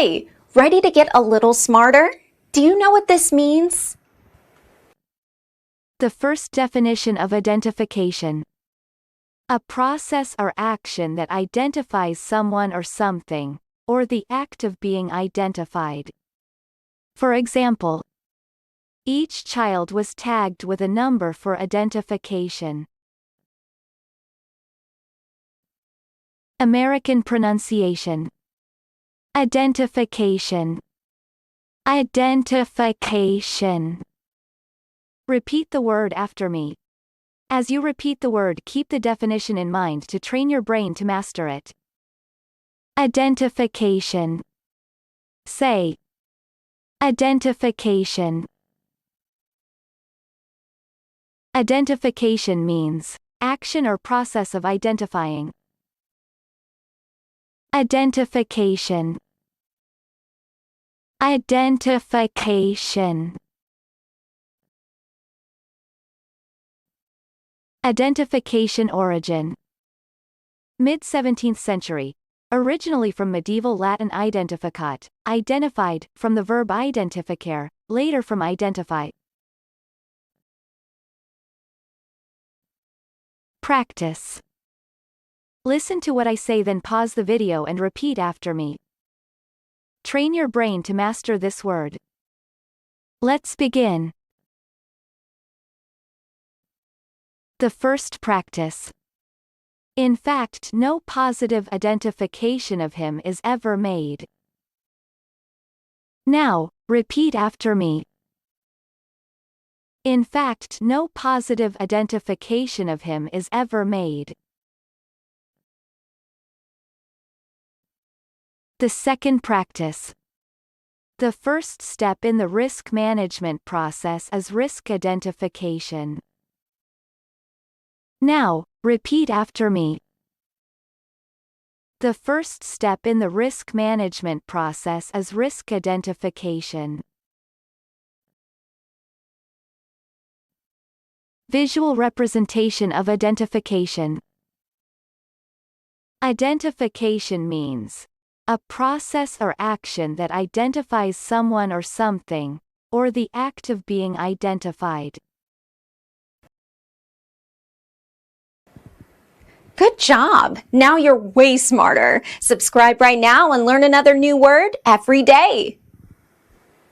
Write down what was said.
Hi, ready to get a little smarter? Do you know what this means? The first definition of identification. A process or action that identifies someone or something, or the act of being identified. For example, each child was tagged with a number for identification. American pronunciation. Identification. Identification. Repeat the word after me. As you repeat the word, keep the definition in mind to train your brain to master it. Identification. Say. Identification. Identification means action or process of identifying. Identification. Identification. Identification origin. Mid-17th century. Originally from medieval Latin identificat, identified, from the verb identificare, later from identify. Practice. Listen to what I say, then pause the video and repeat after me. Train your brain to master this word. Let's begin. The first practice. In fact, no positive identification of him is ever made. Now, repeat after me. In fact, no positive identification of him is ever made. The second practice. The first step in the risk management process is risk identification. Now, repeat after me. The first step in the risk management process is risk identification. Visual representation of identification. Identification means a process or action that identifies someone or something, or the act of being identified. Good job! Now you're way smarter. Subscribe right now and learn another new word every day.